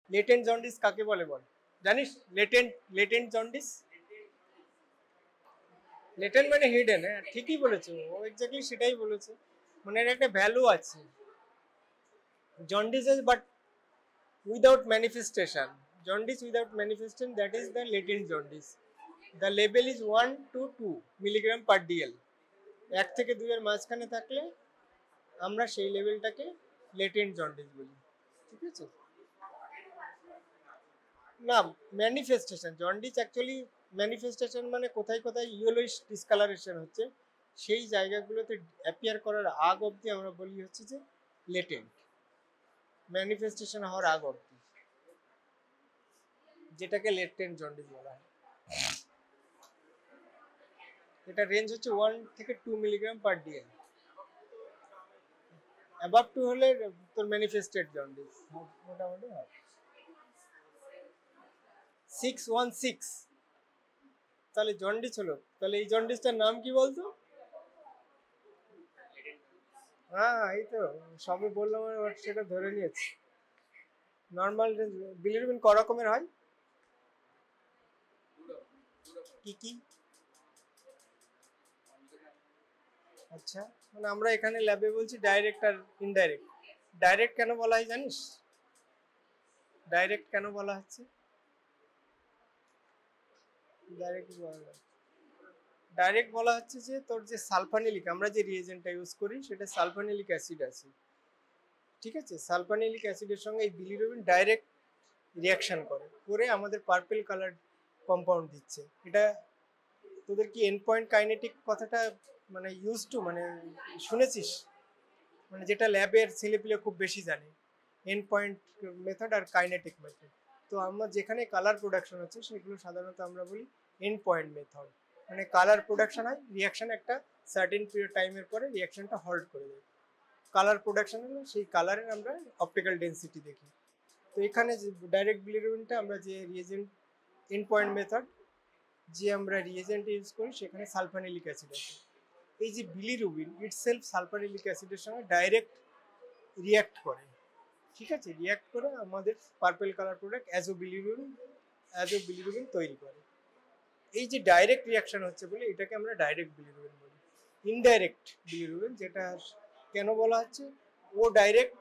Latent jaundice কাকে বলে বল, জানিস? লেটেন্ট জন্ডিস, লেটেন্ট মানে হিডেন। হ্যাঁ ঠিকই বলেছে, ও এক্স্যাক্টলি সেটাই বলেছে, মানে এর একটা ভ্যালু আছে। Jaundice but without manifestation, jaundice without manifestation, that is the latent jaundice. The level is 1 to 2 milligram per dl, 1 থেকে 2 এর মাঝখানে থাকলে আমরা সেই লেভেলটাকে লেটেন্ট জন্ডিস বলি। ঠিক আছে না, ম্যানিফেস্টেশন জন্ডিস অ্যাকচুয়ালি ম্যানিফেস্টেশন মানে কোথায় কোথায় ইয়েলোইশ ডিসকালারেশন হচ্ছে সেই জায়গাগুলোতে অ্যাপিয়ার করার আগ অবধি আমরা বলি হচ্ছে যে লেটেন্ট, ম্যানিফেস্টেশন হওয়ার আগ অবধি, যেটাকে লেটেন্ট জন্ডিস বলা হয়। এটা রেঞ্জ হচ্ছে 1 থেকে 2 মিলিগ্রাম পার ডিএল, অ্যাবাভ 2 হলে তোর ম্যানিফেস্টেড জন্ডিস মোটামুটি হয়। 616 তাহলে জন্ডিস হলো, তাহলে এই জন্ডিসটার নাম কি বলতো? হ্যাঁ এই তো সবে বললাম, সেটা ধরে নিয়েছি। নর্মাল রেঞ্জ বিলিরুবিন ক রকমের হয়, কি কি? আচ্ছা, মানে আমরা এখানে ল্যাবে বলছি ডাইরেক্ট আর ইনডাইরেক্ট। ডাইরেক্ট কেন বলা হয় জানিস? ডাইরেক্ট কেন বলা হচ্ছে? ডাইরেক্ট বলা হচ্ছে যে তোর যে সালফানিলিক, আমরা যে রিয়েজেন্টটা ইউজ করি সেটা সালফানিলিক অ্যাসিড আছে, ঠিক আছে? সালফানিলিক অ্যাসিডের সঙ্গে এই বিলিরুবিন ডাইরেক্ট রিয়াকশন করে আমাদের পার্পল কালার কম্পাউন্ড দিচ্ছে। এটা তোদের কি এন্ড পয়েন্ট কাইনেটিক কথাটা মানে ইউজ টু মানে শুনেছিস, মানে যেটা ল্যাবের ছেলেপিলে খুব বেশি জানে, এন্ড পয়েন্ট মেথড আর কাইনেটিক মেথড। তো আমরা যেখানে কালার প্রোডাকশন হচ্ছে সেগুলো সাধারণত আমরা বলি এন্ড পয়েন্ট মেথড, মানে কালার প্রোডাকশন হয়, রিয়াকশন একটা সার্টেন পিরিয়ড টাইমের পরে রিয়াকশনটা হল্ট করে দেয়। কালার প্রোডাকশন হলে সেই কালারের আমরা অপটিক্যাল ডেন্সিটি দেখি। তো এখানে যে ডাইরেক্ট বিলিরুবিনটা আমরা যে রিয়েজেন্ট এন্ড পয়েন্ট মেথড যে আমরা রিয়েজেন্ট ইউজ করি সেখানে সালফানিলিক অ্যাসিড আছে। এই যে বিলিরুবিন ইটসেলফ সালফানিলিক অ্যাসিডের সঙ্গে ডাইরেক্ট রিয়াক্ট করে, ঠিক আছে? রিয়াক্ট করে আমাদের পার্পল কালার প্রোডাক্ট অ্যাজোবিলিরুবিন তৈরি করে। এই যে ডাইরেক্ট রিয়াকশন হচ্ছে বলে এটাকে আমরা ডাইরেক্ট বিলিরুবিন বলি। ইনডাইরেক্ট বিলিরুবিন যেটা কেন বলা হচ্ছে, ও ডাইরেক্ট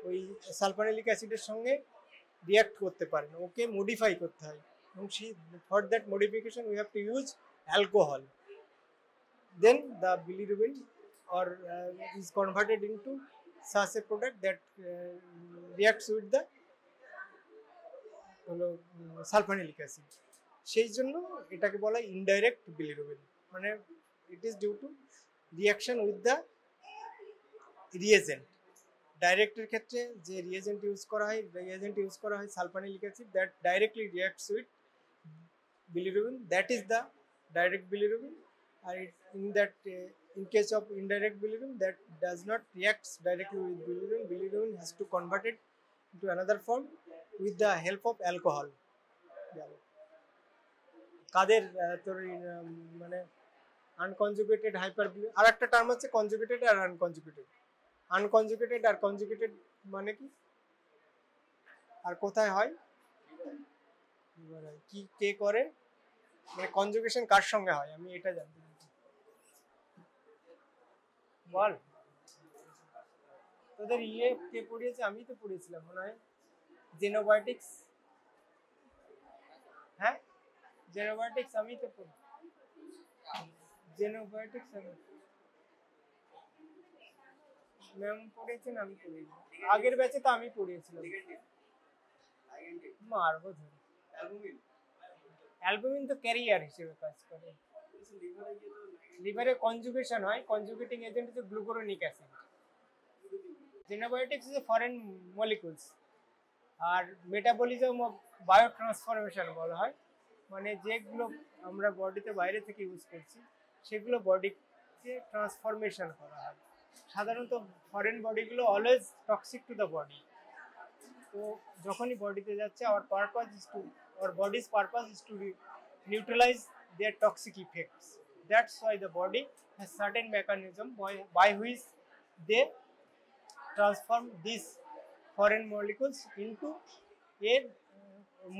ওই সালফানিলিক অ্যাসিডের সঙ্গে রিয়াক্ট করতে পারে না, ওকে মডিফাই করতে হয়, এবং for that modification we have to use alcohol, then the bilirubin or is converted into such a product that reacts with the sulfanilic acid. সেই জন্য এটাকে বলা হয় ইনডাইরেক্ট বিলিরুবিন, মানে it is due to reaction with the reagent. ডাইরেক্টের ক্ষেত্রে যে reagent use করা হয় sulfanilic acid, that directly reacts with bilirubin, that is the direct bilirubin. And in case of indirect bilirubin, that does not reacts directly with bilirubin has to convert it into another form with the help of alcohol. কাদের তোর মানে unconjugated hyper, আর একটা term হচ্ছে conjugated আর unconjugated. Unconjugated আর conjugated মানে কি আর কোথায় হয়, কি কে করে, মানে কনজুগেশন কার সঙ্গে হয়, আমি এটা জানতে চাই, বল। তোদের কে পড়িয়েছে? আমি তো পড়িয়েছিলাম মনে হয় জেনোবায়োটিক্স। হ্যাঁ জেনোবায়োটিক্স আমি তো পড়ি, জেনোবায়োটিক্স আমি ম্যাম পড়িয়েছেন, আমি পড়িয়েছি আগের ব্যাচে, তো আমি পড়িয়েছিলাম। মারবো ধরে, অ্যালবুমিন তো ক্যারিয়ার হিসেবে কাজ করে। লিভারে কনজুগেশন হয়, কনজুগেটিং এজেন্ট হচ্ছে glucuronic acid. Xenobiotics is foreign molecules, আর মেটাবলিজম অফ বায়োট্রান্সফরমেশন বলা হয়, মানে যেগুলো আমরা বডিতে বাইরে থেকে ইউজ করছি সেগুলো বডিকে ট্রান্সফরমেশন করা হয়। সাধারণত ফরেন বডিগুলো always toxic to the body, তো যখনই বডিতে যাচ্ছে our body's purpose is to neutralize their toxic effects. That's why the body has certain mechanism by which they transform these foreign molecules into এর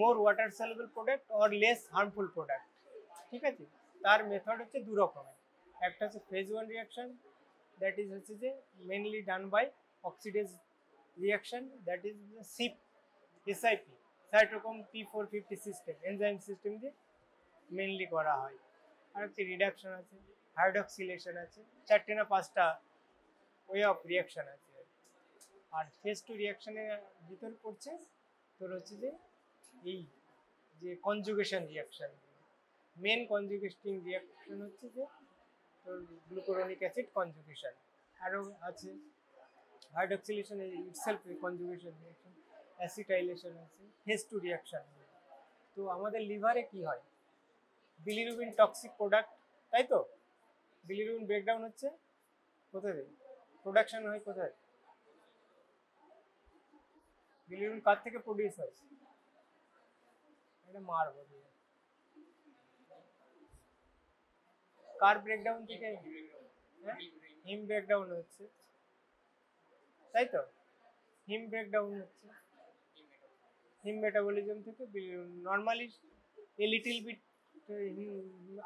মোর water soluble product or less harmful product. ঠিক আছে, তার method হচ্ছে দু রকমের। একটা হচ্ছে phase 1 reaction, that is হচ্ছে যে mainly done by oxidase reaction, that is CYP SIP cytochrome P450 system, enzyme system দিয়ে মেনলি করা হয়। আর হচ্ছে রিডাকশন আছে, হাইড্রক্সিলেশন আছে, 4টে না 5টা ওয়ে অফ রিয়াকশন আছে। আর ফেজ 2 রিয়াকশনের ভিতর পড়ছে তোর হচ্ছে যে এই যে কনজুগেশন রিয়াকশন। মেন কনজুগেটিং রিয়াকশন হচ্ছে যে তোর গ্লুকুরোনিক অ্যাসিড কনজুগেশন। আরও আছে hydroxylation itself conjugation reaction, acetylation আছে, ফেজ 2 রিয়াকশন। তো আমাদের লিভারে কি হয়, বিলিরুবিন টক্সিক প্রোডাক্ট, তাই তো? বিলিরুবিন ব্রেকডাউন হচ্ছে কোথায়, প্রোডাকশন হয় কোথায়? বিলিরুবিন কার থেকে প্রডিউস হয়? এটা মারবো দিয়ে কার ব্রেকডাউন থেকে? হিম ব্রেকডাউন হচ্ছে, তাই তো? হিম ব্রেকডাউন হচ্ছে, হিম মেটাবলিজম থেকে normally a little bit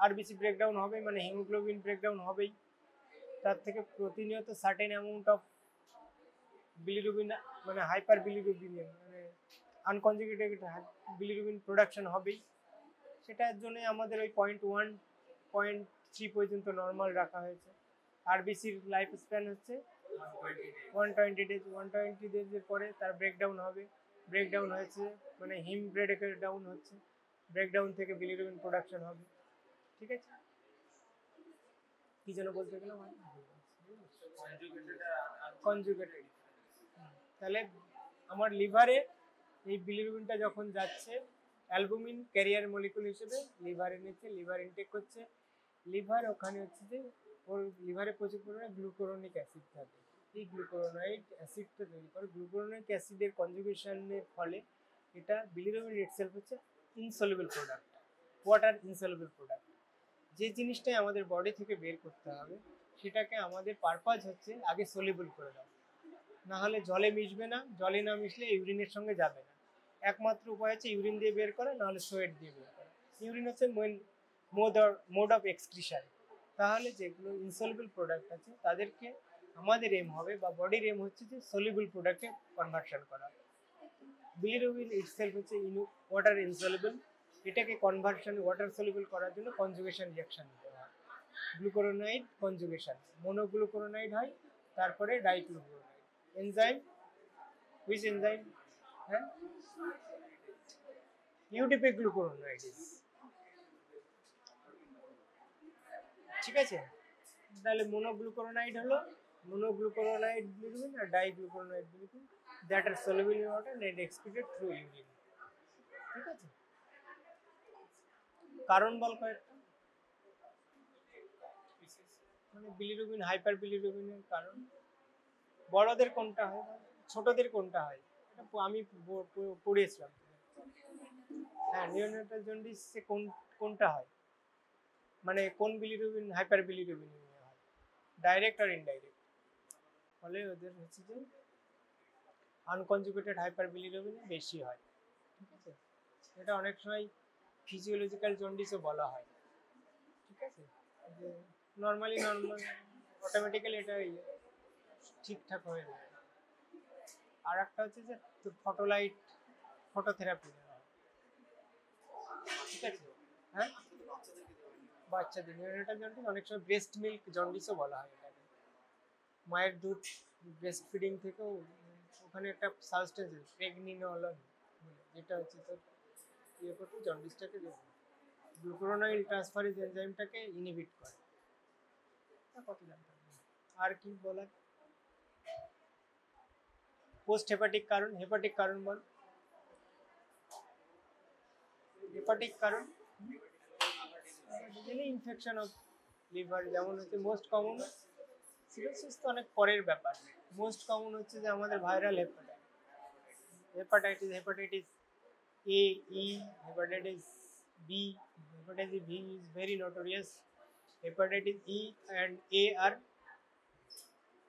RBC breakdown হবে, মানে হিমোগ্লোবিন ব্রেকডাউন হবেই। তার থেকে প্রতিনিয়ত সার্টেন অ্যামাউন্ট অফ বিলিরুবিন, মানে হাইপার বিলিরুবিন, মানে আনকনজুগেটেড বিলিরুবিন প্রোডাকশন হবেই। সেটার জন্য আমাদের ওই 0.1 0.3 পর্যন্ত নর্মাল রাখা হয়েছে। আরবিসির লাইফ স্প্যান হচ্ছে 120 ডেজ। 120 ডেজের পরে তার ব্রেকডাউন হবে। ব্রেকডাউন হয়েছে মানে হিম ব্রেকডাউন হচ্ছে, ব্রেকডাউন থেকে বিলিরুবিন প্রোডাকশন হবে। ঠিক আছে, কি যেন বলতে গেলাম, কনজুগেটেড। তাহলে আমার লিভারে এই বিলিরুবিনটা যখন যাচ্ছে অ্যালবুমিন ক্যারিয়ার মলিকুল হিসেবে লিভারে নিচ্ছে, লিভার ইনটেক করছে। লিভার ওখানে হচ্ছে যে ওর লিভারে প্রচুর পরিমাণে গ্লুকুরোনিক অ্যাসিড থাকে। এই গ্লুকুরোনাইড অ্যাসিডটা তৈরি করে, গ্লুকুরোনিক অ্যাসিডের কনজুগেশনের ফলে এটা বিলিরুবিন ইটসেলফ হচ্ছে insoluble product, water insoluble product. যে জিনিসটাই আমাদের বডি থেকে বের করতে হবে সেটাকে আমাদের পারপাস হচ্ছে আগে সলিউবল করে দাও, না হলে জলে মিশবে না, জলে না মিশলে ইউরিনের সঙ্গে যাবে না। একমাত্র উপায় হচ্ছে ইউরিন দিয়ে বের করা, নাহলে সোয়েট দিয়ে বের করা। ইউরিন হচ্ছে মেন মোড অফ এক্সক্রিশন। তাহলে যেগুলো ইনসলিউবল প্রোডাক্ট আছে তাদেরকে আমাদের এম হবে বা বডির এম হচ্ছে যে সলিউবল প্রোডাক্টে কনভার্সন করা। বিলিরুবিন ইটসেলফ হচ্ছে ওয়াটার ইনসলিউবল, এটাকে কনভার্সন ওয়াটার সলিউবল করার জন্য কনজুগেশন রিঅ্যাকশন দিতে হয়। গ্লুকুরোনাইড কনজুগেশন, মোনোগ্লুকুরোনাইড হয়, তারপরে ডাইগ্লুকুরোনাইড। Enzyme, which enzyme? হ্যাঁ, ইউডিপি গ্লুকুরোনাইডেজ। ঠিক আছে, তাহলে মোনোগ্লুকুরোনাইড হলো মোনোগ্লুকুরোনাইড বিলিরুবিন আর diglucuronide bilirubin that are soluble in water and excreted through urine। ঠিক আছে, কারণ বল কয়েকটা, মানে বিলিরুবিন হাইপার বিলিরুবিনের কারণ। বড়দের কোনটা হয়, ছোটদের কোনটা হয়? এটা আমি পড়িয়েছিলাম। হ্যাঁ, নিওনেটাল জন্ডিসে কোনটা হয়, মানে কোন বিলিরুবিন হাইপার বিলিরুবিন হয়, ডাইরেক্ট আর ইনডাইরেক্ট? ফলে ওদের হচ্ছে যে আনকনজুগেটেড হাইপার বিলিরুবিন বেশি হয়। ঠিক আছে, এটা অনেক সময় ফিজিওলজিক্যাল জন্ডিসও বলা হয়। ঠিক আছে, যে নর্মাল অটোমেটিক্যালি এটা ঠিকঠাক হয়ে যায়। আর একটা হচ্ছে যে ফটোথেরাপি। ঠিক আছে, হ্যাঁ, বাচ্চাদের নিওনেটাল জন্ডিস, অনেক সময় ব্রেস্ট মিল্ক জন্ডিসও বলা হয় এটাকে। মায়ের দুধ ব্রেস্ট ফিডিং থেকেও ওখানে একটা সাবস্টেন্স প্রেগনিনলন, যেটা হচ্ছে তোর ইয়ে করতে জন্ডিসটাকে গ্লুকুরোনাইল ট্রান্সফারেজ এনজাইমটাকে ইনহিবিট করে। কত জানতে হবে। আর কি বলার? পোস্ট হেপাটিক কারণ, হেপাটিক কারণ বল। হেপাটিক কারণ ইনফেকশন অফ লিভার, যেমন হচ্ছে মোস্ট কমন। সিরোসিস তো অনেক পরের ব্যাপার। মোস্ট কমন হচ্ছে যে আমাদের viral hepatitis A, E, hepatitis B. Hepatitis B is very notorious. Hepatitis E and A are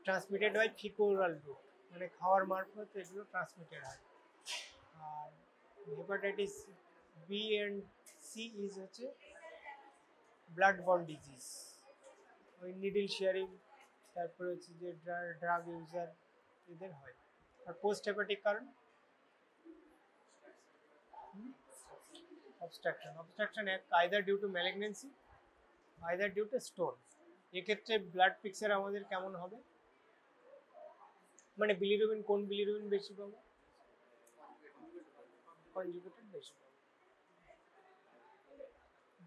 transmitted by feco oral route, মানে খাওয়ার মারফত এগুলো ট্রান্সমিটেড হয়। আর hepatitis B and C is হচ্ছে ব্লাড বর্ন ডিজিজ, ওই নিডল শেয়ারিং, তারপরে হচ্ছে যে ড্রাগ ইউজার এদের হয়। আর পোস্ট হেপাটিক কারণ obstruction, obstruction either due to malignancy either due to stone. এক্ষেত্রে ব্লাড পিকচার আমাদের কেমন হবে, মানে বিলিরুবিন, কোন বিলিরুবিন বেশি পাবো, কনজুগেটেড বেশি পাবো,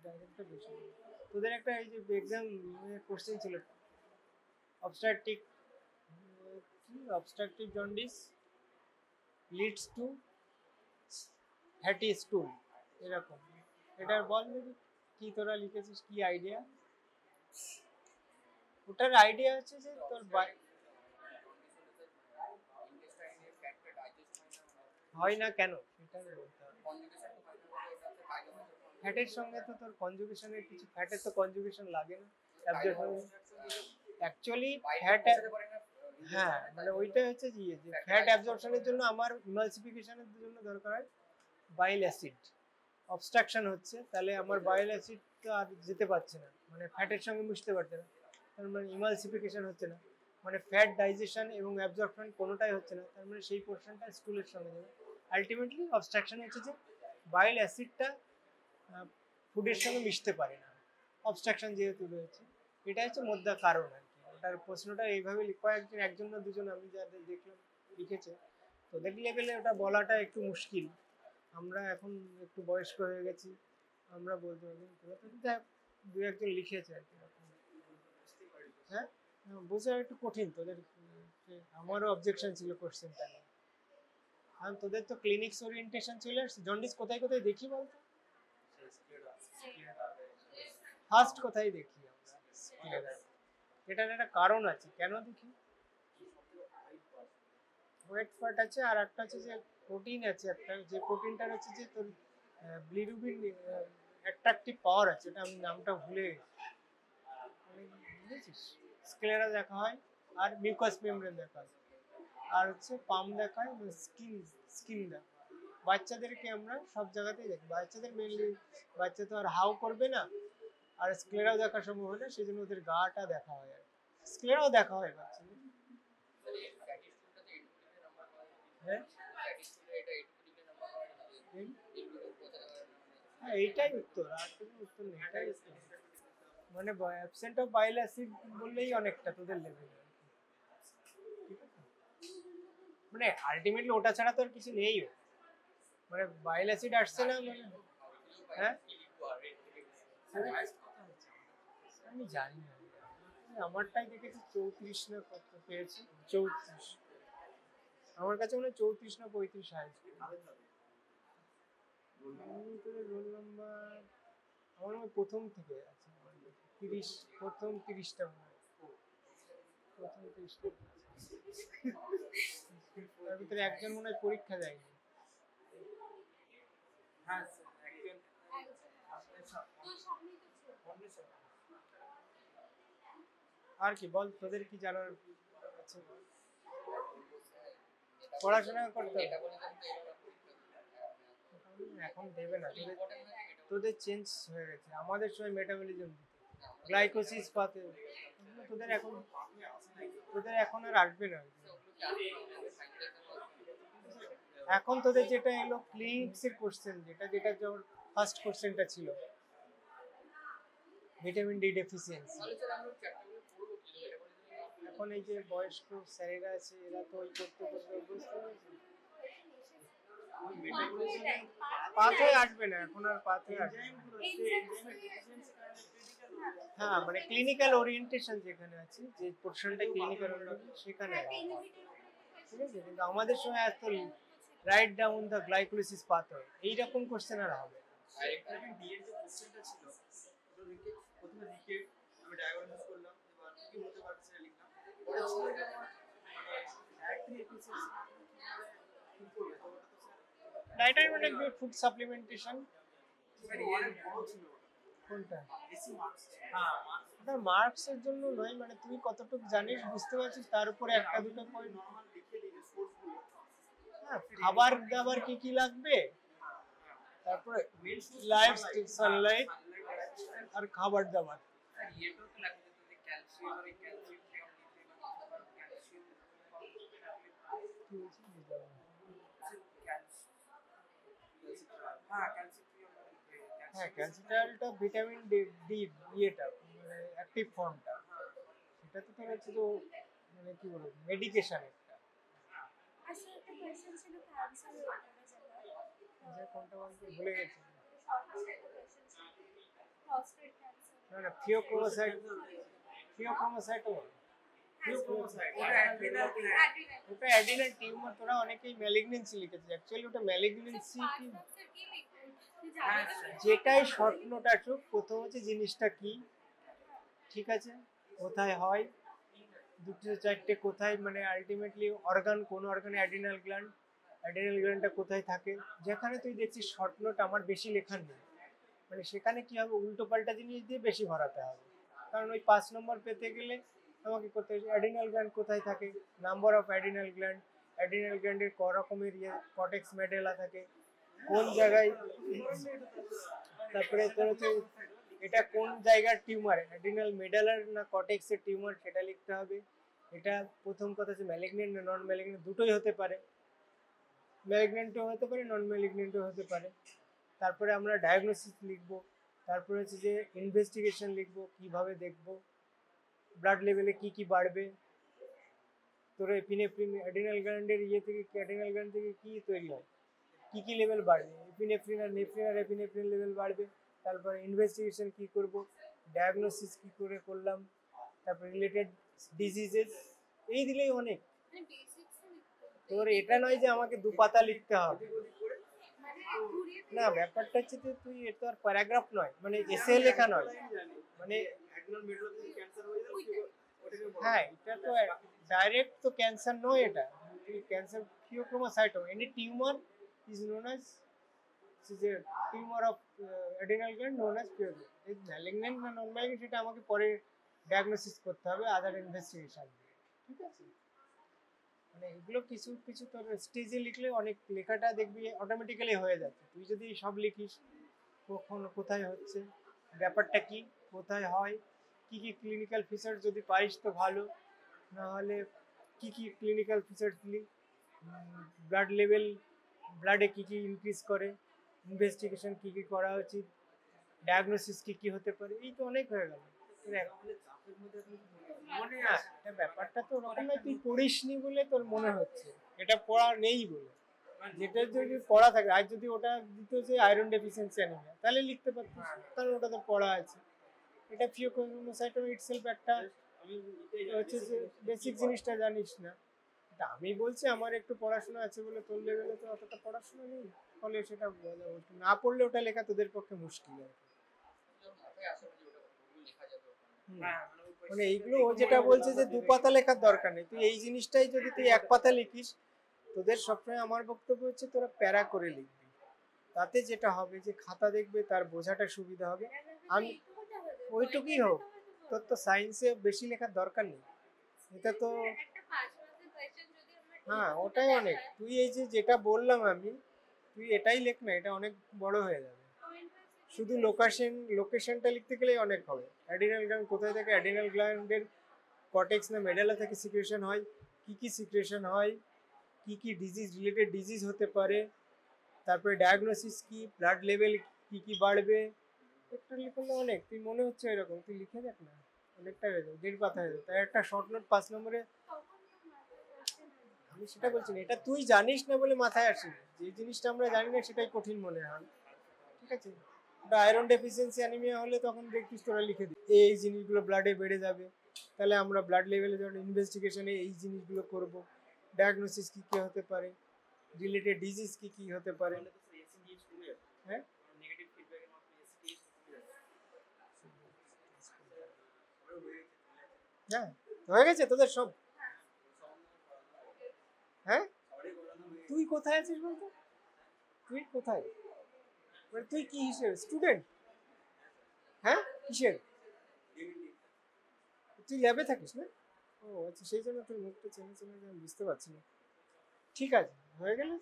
ডাইরেক্টটা বেশি পাবো। তোদের একটা এই যে এক্সাম কোশ্চেন ছিল obstructive obstructive jaundice leads to fatty স্টুল, এরকম। এটা বল দেখি কি তোরা লিখেছিস, কি আইডিয়া? ওটার আইডিয়া হচ্ছে যে তোর হয় না কেন সেটা বলতে হবে। ফ্যাটের সঙ্গে তো তোর কনজুগেশনের কিছু, ফ্যাটের তো কনজুগেশন লাগে না অ্যাকচুয়ালি ফ্যাট। হ্যাঁ মানে ওইটা হচ্ছে যে ফ্যাট অ্যাবজর্পশনের জন্য আমার ইমালসিফিকেশনের জন্য দরকার হয় বাইল অ্যাসিড। অবস্ট্রাকশন হচ্ছে, তাহলে আমার বাইল অ্যাসিড তো আর যেতে পারছে না, মানে ফ্যাটের সঙ্গে মিশতে পারছে না, তার মানে ইমালসিফিকেশন হচ্ছে না, মানে ফ্যাট ডাইজেশন এবং অ্যাবজর্পশন কোনোটাই হচ্ছে না, তার মানে সেই পোর্শনটা স্টুলের সঙ্গে যাবে। আলটিমেটলি অবস্ট্রাকশন হচ্ছে যে বাইল অ্যাসিডটা ফুডের সঙ্গে মিশতে পারে না, অবস্ট্রাকশন যেহেতু রয়েছে, এটা হচ্ছে মধ্যে কারণ আর কি। ওটার প্রশ্নটা এইভাবে কয়েকজন, একজন না দুজন আমি যাদের দেখলাম লিখেছে, তোদের লেভেলে ওটা বলাটা একটু মুশকিল, আমরা এখন একটু বয়স্ক হয়ে গেছি, আমরা বলতে পারবো, দু একজন লিখেছে আর কি। হ্যাঁ বোঝা একটু কঠিন তোদের, আমারও অবজেকশন ছিল কোশ্চেনটা নিয়ে। কারণ তোদের তো ক্লিনিক্স ওরিয়েন্টেশন ছিল, জন্ডিস কোথায় কোথায় দেখি বলতো, ফার্স্ট কোথায় দেখি আমরা, এটার একটা কারণ আছে কেন দেখি, ওয়েট ফাট আছে, আর একটা হচ্ছে যে প্রোটিন আছে একটা, যে প্রোটিনটার হচ্ছে যে তোর বিলিরুবিন অ্যাট্রাকটিভ পাওয়ার আছে, এটা আমি নামটা ভুলে গেছি, বুঝেছিস? স্ক্লেরা দেখা হয়, আর মিউকাস মেমব্রেন দেখা হয়, আর হচ্ছে পাম দেখা হয়, স্কিন দেখা হয়। বাচ্চাদেরকে আমরা সব জায়গাতেই দেখি, বাচ্চাদের মেনলি, বাচ্চা তো আর হাউ করবে না, আর স্ক্লেরাও দেখা সম্ভব হয় না, সেই জন্য ওদের গাটা দেখা হয়, আর স্ক্লেরাও দেখা হয় বাচ্চাদের। হ্যাঁ হ্যাঁ এইটাই উত্তর, আর কোনো উত্তর নেই, এটাই উত্তর। মানে অ্যাবসেন্ট অফ বাইল অ্যাসিড বললেই অনেকটা তোদের লেভেলে, মানে আলটিমেটলি ওটা ছাড়া তো আর কিছু নেই, মানে বাইল অ্যাসিড আসছে না মানে। হ্যাঁ আমি জানি না, আমারটাই দেখেছি 34 না কত পেয়েছি, 34, আমার কাছে মনে হয় 34 না 35 আসবে। রোল নাম্বার আমার মনে হয় প্রথম থেকে আছে 30, প্রথম 30টা মনে হয়, প্রথম 30টা, তার ভিতরে একজন মনে হয় পরীক্ষা দেয়নি। আর কি বল, তোদের কি জানার আছে? পড়াশোনা করতে হবে, এখন দেবে না, তোদের চেঞ্জ হয়ে গেছে, আমাদের সময় মেটাবলিজম দিতে, গ্লাইকোসিস পাতে, তোদের এখন, তোদের এখন আর আসবে না। এখন তোদের যেটা এলো ক্লিনিক্স এর কোশ্চেন, যেটা যেটা যেমন ফার্স্ট কোশ্চেনটা ছিল ভিটামিন ডি ডেফিসিয়েন্সি, এখন এই যে বয়স্ক স্যারেরা আছে এরা তো ওই করতে করতে অভ্যস্ত হয়েছে, পাথওয়ে আসবে না এখন, আর পাথওয়ে আসবে না। হ্যাঁ মানে ক্লিনিক্যাল ওরিয়েন্টেশন যেখানে আছে, যে পোর্শনটা ক্লিনিক্যাল ওরিয়েন্টেশন সেখানে আছে, ঠিক আছে? কিন্তু আমাদের সময় এত write down the glycolysis pathway এইরকম কোশ্চেন আর হবে না। ডায়েটারি মানে ফুড সাপ্লিমেন্টেশন, কোনটা? ওটা মার্কসের জন্য নয়, মানে তুই কতটুকু জানিস বুঝতে পারছিস তার উপরে একটা দুটো পয়েন্ট। হ্যাঁ খাবার দাবার কি কি লাগবে, তারপরে লাইফ সানলাইট আর খাবার দাবার। হ্যাঁ, ক্যালসিট্রালটা ভিটামিন ডি ডি ইয়েটা মানে অ্যাক্টিভ ফর্মটা, সেটা তো তোর হচ্ছে তো মানে কি বলবো মেডিকেশন একটা। আসলে একটা কোয়েশ্চেন ছিল ক্যান্সার যে কোনটা বলতে ভুলে গেছি। Prostate cancer. না না, থিওক্রোমোসাইট, থিওক্রোমোসাইটও ওটা অ্যাডিনাল টিউমার। তোরা অনেকেই ম্যালিগনেন্সি লিখেছে, অ্যাকচুয়ালি ওটা ম্যালিগনেন্সি কি যেটাই শর্ট নোট আসুক, প্রথম হচ্ছে জিনিসটা কি, ঠিক আছে, কোথায় হয়, দুটো চারটে কোথায়, মানে আলটিমেটলি অর্গান, কোন অর্গানে, অ্যাডিনাল গ্ল্যান্ড, অ্যাডিনাল গ্ল্যান্ডটা কোথায় থাকে। যেখানে তুই দেখছিস শর্ট নোট আমার বেশি লেখার নেই, মানে সেখানে কি হবে উল্টো পাল্টা জিনিস দিয়ে বেশি ভরাতে হবে, কারণ ওই 5 নম্বর পেতে গেলে আমাকে করতে হবে অ্যাডিনাল গ্ল্যান্ড কোথায় থাকে, number of adrenal gland, adrenal গ্ল্যান্ডের ক রকমের কর্টেক্স মেডেলা থাকে, কোন জায়গায়, তারপরে তোর হচ্ছে এটা কোন জায়গার টিউমার, অ্যাডিনাল মেডালার না কর্টেক্সের টিউমার সেটা লিখতে হবে। এটা প্রথম কথা হচ্ছে ম্যালিগনেন্ট না নন ম্যালিগনেন্ট, দুটোই হতে পারে, ম্যালিগনেন্টও হতে পারে নন ম্যালিগনেন্টও হতে পারে। তারপরে আমরা ডায়াগনোসিস লিখবো, তারপরে হচ্ছে যে ইনভেস্টিগেশন লিখবো, কিভাবে দেখবো, ব্লাড লেভেলে কি কি বাড়বে, তোর এপিনেফ্রিন অ্যাডিনাল গ্ল্যান্ডের ইয়ে থেকে, অ্যাডিনাল গ্ল্যান্ড থেকে কি তৈরি হয়, কি কি লেভেল বাড়বে, এপিনেফ্রিন আর নেফ্রিন আর এপিনেফ্রিন লেভেল বাড়বে। তারপরে ইনভেস্টিগেশন কি করব, ডায়াগনোসিস কি করে করলাম, তারপর রিলেটেড ডিজিজেস, এই দিলেই অনেক। মানে বেসিক্স তোর এটা নয় যে আমাকে 2 পাতা লিখতে হবে, মানে ঘুরিয়ে না, ব্যাপারটা হচ্ছে যে তুই এটা আর প্যারাগ্রাফ নয়, মানে এসে লেখা নয়, মানে হ্যাঁ এটা তো ডাইরেক্ট তো ক্যান্সার নয়, এটা cancer pheochromocytoma, any tumor is known as যে tumor of adrenal gland known as pure. এই ম্যালিগন্যান্ট না নন ম্যালিগন্যান্ট সেটা আমাকে পরে ডায়াগনোসিস করতে হবে আদার ইনভেস্টিগেশন, ঠিক আছে। মানে এগুলো কিছু কিছু তোর স্টেজে লিখলে অনেক, লেখাটা দেখবি অটোমেটিক্যালি হয়ে যাচ্ছে। তুই যদি সব লিখিস কখন কোথায় হচ্ছে, ব্যাপারটা কি, কোথায় হয়, কি কি ক্লিনিক্যাল ফিচার যদি পারিস তো ভালো, না হলে কি কি ক্লিনিক্যাল ফিচার দিলি, ব্লাড লেভেল, ব্লাডে কি কি ইনক্রিজ করে, ইনভেস্টিগেশন কি কি করা উচিত, ডায়াগনোসিস কি কি হতে পারে, এই তো অনেক হয়ে গেল। মনে হয় এটা ব্যাপারটা তো ওরকম নয় তুই পড়িসনি বলে তোর মনে হচ্ছে এটা পড়া নেই বলে, যেটা যদি পড়া থাকে, আর যদি ওটা দিত যে আয়রন ডেফিসিয়েন্সি অ্যানিমিয়া তাহলে লিখতে পারতিস, কারণ ওটা তো পড়া আছে। এটা ফিওক্রোমোসাইটোম ইটসেলফ একটা হচ্ছে যে বেসিক জিনিসটা জানিস না। তা আমি বলছি আমার একটু পড়াশোনা আছে বলে, তোর লেভেলে তো অতটা পড়াশোনা নেই, ফলে সেটা না পড়লে ওটা লেখা তোদের পক্ষে মুশকিল আর কি। মানে এইগুলো ও যেটা বলছে যে 2 পাতা লেখার দরকার নেই, তুই এই জিনিসটাই যদি তুই 1 পাতা লিখিস, তোদের সবসময় আমার বক্তব্য হচ্ছে তোরা প্যারা করে লিখবি, তাতে যেটা হবে যে খাতা দেখবে তার বোঝাটা সুবিধা হবে। আমি ওইটুকুই হোক, তোর তো সায়েন্সে বেশি লেখার দরকার নেই, এটা তো একটা 5 মার্কের কোয়েশ্চেন যদি আমরা হ্যাঁ ওটাই অনেক। তুই এই যে যেটা বললাম আমি, তুই এটাই লেখ না, এটা অনেক বড় হয়ে যাবে। শুধু লোকেশনটা লিখতে গেলেই অনেক হবে। অ্যাডিনাল গ্ল্যান্ড কোথায় থাকে, অ্যাডিনাল গ্ল্যান্ডের কর্টেক্স না মেডালা থেকে সিক্রেশন হয়, কি সিক্রেশন হয়, কি ডিজিজ রিলেটেড ডিজিজ হতে পারে, তারপরে ডায়াগনোসিস কি, ব্লাড লেভেল কি বাড়বে, একটা লিখলে অনেক। তুই মনে হচ্ছে এরকম, তুই লিখে দেখ না, অনেকটা হয়ে যাবে, 1.5 পাতা হয়ে যাবে। তাই একটা শর্ট নোট 5 নম্বরে, আমি সেটা বলছি না, এটা তুই জানিস না বলে মাথায় আসে, যে জিনিসটা আমরা জানি না সেটাই কঠিন মনে হয়, ঠিক আছে। ওটা আয়রন ডেফিসিয়েন্সি অ্যানিমিয়া হলে তখন দেখছিস তোরা লিখে দিই এই জিনিসগুলো ব্লাডে বেড়ে যাবে, তাহলে আমরা ব্লাড লেভেলে যখন ইনভেস্টিগেশনে এই জিনিসগুলো করব, ডায়াগনোসিস কি কি হতে পারে, রিলেটেড ডিজিজ কি কি হতে পারে। হ্যাঁ হ্যাঁ হয়ে গেছে তোদের সব। হ্যাঁ তুই কোথায় আছিস বলতো, তুই কোথায়, মানে তুই কি হিসেবে স্টুডেন্ট, হ্যাঁ কিসের, তুই ল্যাবে থাকিস না? ও আচ্ছা, সেই জন্য তোর মুখটা চেনে চেনে আমি বুঝতে পারছি না। ঠিক আছে, হয়ে গেলে